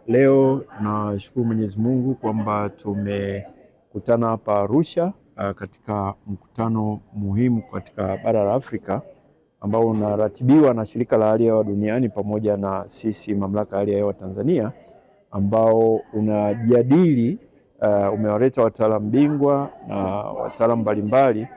Leo tunashukuru Mwenyezi Mungu kwamba tumekutana hapa Arusha katika mkutano muhimu katika bara la Afrika ambao unaratibiwa na Shirika la Hali ya Hewa Duniani pamoja na sisi Mamlaka ya Hali ya Hewa Tanzania, ambao unajadili umewaleta wataalamu bingwa na wataalamu mbalimbali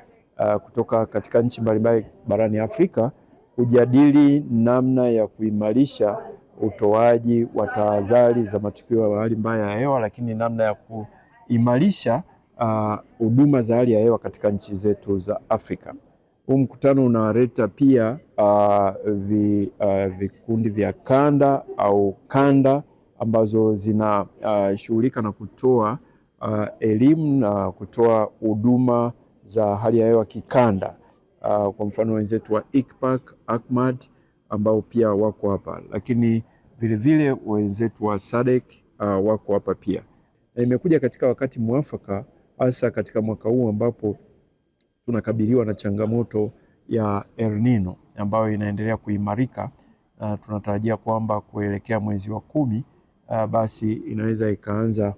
kutoka katika nchi mbalimbali barani Afrika kujadili namna ya kuimarisha utoaji wa tahadhari za matukio ya hali mbaya ya hewa, lakini namna ya kuimarisha huduma za hali ya hewa katika nchi zetu za Afrika. Huu mkutano unaleta pia vikundi vya kanda au kanda ambazo zinashughulika na kutoa elimu na kutoa huduma za hali ya hewa kikanda. Kwa mfano wenzetu wa ICPAC, ACMAD ambao pia wako hapa, lakini vilevile wenzetu wa SADC wako hapa pia. Na imekuja katika wakati mwafaka, hasa katika mwaka huu ambapo tunakabiliwa na changamoto ya El Nino ambayo inaendelea kuimarika. Tunatarajia kwamba kuelekea mwezi wa 10 basi inaweza ikaanza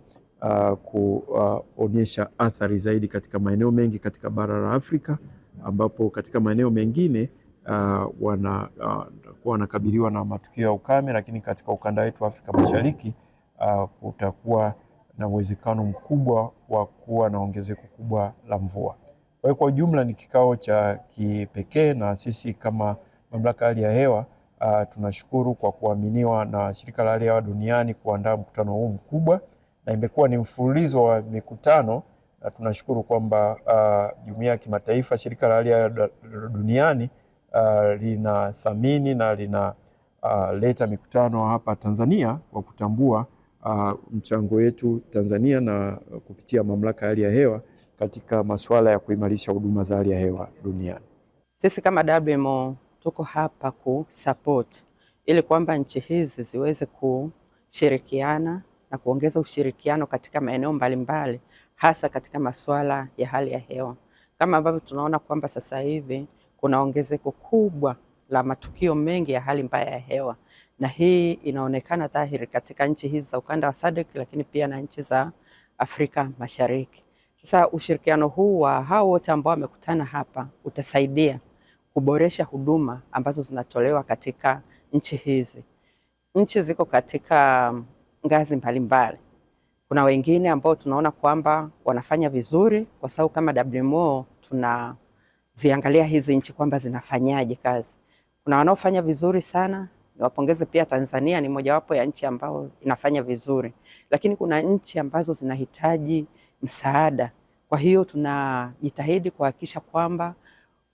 kuonyesha athari zaidi katika maeneo mengi katika bara la Afrika, ambapo katika maeneo mengine wanakabiliwa na matukio ya ukame, lakini katika ukanda wetu wa Afrika Mashariki kutakuwa na uwezekano mkubwa wa kuwa na ongezeko kubwa la mvua. Kwa hiyo kwa ujumla ni kikao cha kipekee, na sisi kama Mamlaka ya Hali ya Hewa tunashukuru kwa kuaminiwa na Shirika la Hali ya Hewa Duniani kuandaa mkutano huu mkubwa, na imekuwa ni mfululizo wa mikutano. Na tunashukuru kwamba jumuiya ya kimataifa, Shirika la Hali ya Hewa Duniani linathamini na linaleta mikutano hapa Tanzania kwa kutambua mchango wetu Tanzania na kupitia Mamlaka ya Hali ya Hewa katika masuala ya kuimarisha huduma za hali ya hewa duniani. Sisi kama WMO tuko hapa kusupport ili kwamba nchi hizi ziweze kushirikiana na kuongeza ushirikiano katika maeneo mbalimbali, hasa katika masuala ya hali ya hewa. Kama ambavyo tunaona kwamba sasa hivi kuna ongezeko kubwa la matukio mengi ya hali mbaya ya hewa, na hii inaonekana dhahiri katika nchi hizi za ukanda wa SADC, lakini pia na nchi za Afrika Mashariki. Sasa ushirikiano huu wa hao wote ambao wamekutana hapa utasaidia kuboresha huduma ambazo zinatolewa katika nchi hizi. Nchi ziko katika ngazi mbalimbali. Kuna wengine ambao tunaona kwamba wanafanya vizuri, kwa sababu kama WMO tunaziangalia hizi nchi kwamba zinafanyaje kazi. Kuna wanaofanya vizuri sana, niwapongeze pia Tanzania ni mojawapo ya nchi ambao inafanya vizuri, lakini kuna nchi ambazo zinahitaji msaada. Kwa hiyo tunajitahidi kuhakikisha kwamba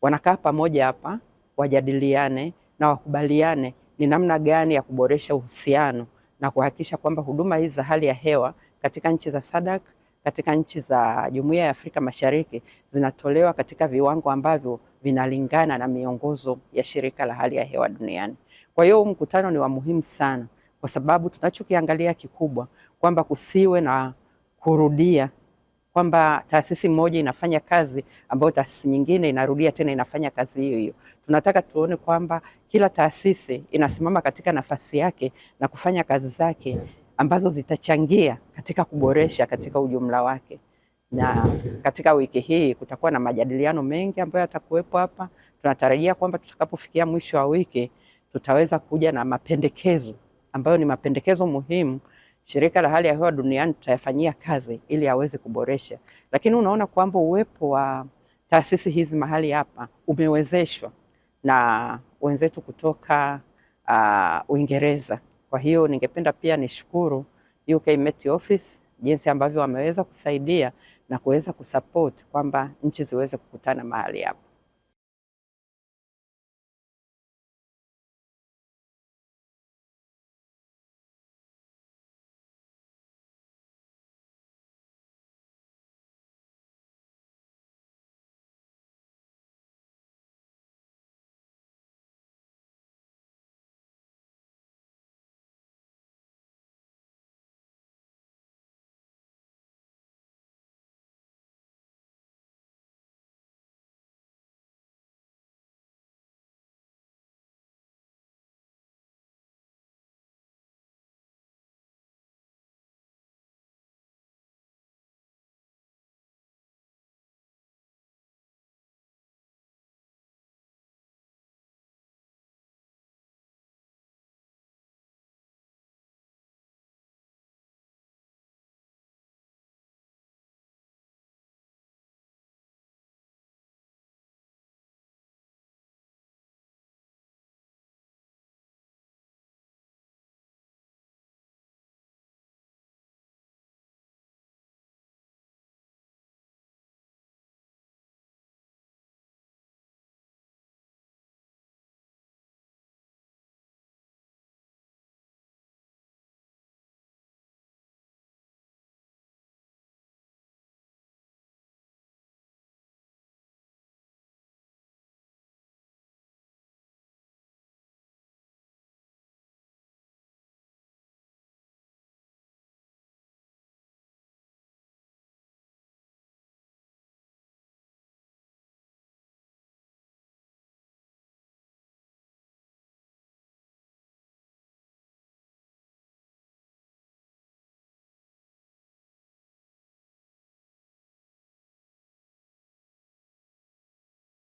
wanakaa pamoja hapa, wajadiliane na wakubaliane ni namna gani ya kuboresha uhusiano na kuhakikisha kwamba huduma hizi za hali ya hewa katika nchi za SADC, katika nchi za Jumuiya ya Afrika Mashariki zinatolewa katika viwango ambavyo vinalingana na miongozo ya Shirika la Hali ya Hewa Duniani. Kwa hiyo mkutano ni wa muhimu sana, kwa sababu tunachokiangalia kikubwa kwamba kusiwe na kurudia, kwamba taasisi moja inafanya kazi ambayo taasisi nyingine inarudia tena inafanya kazi hiyo hiyo. Tunataka tuone kwamba kila taasisi inasimama katika nafasi yake na kufanya kazi zake ambazo zitachangia katika kuboresha katika ujumla wake. Na katika wiki hii kutakuwa na majadiliano mengi ambayo yatakuwepo hapa. Tunatarajia kwamba tutakapofikia mwisho wa wiki tutaweza kuja na mapendekezo ambayo ni mapendekezo muhimu. Shirika la Hali ya Hewa Duniani tutayafanyia kazi ili aweze kuboresha. Lakini unaona kwamba uwepo wa taasisi hizi mahali hapa umewezeshwa na wenzetu kutoka Uingereza. Kwa hiyo ningependa pia nishukuru UK Met Office jinsi ambavyo wameweza kusaidia na kuweza kusupport kwamba nchi ziweze kukutana mahali hapa.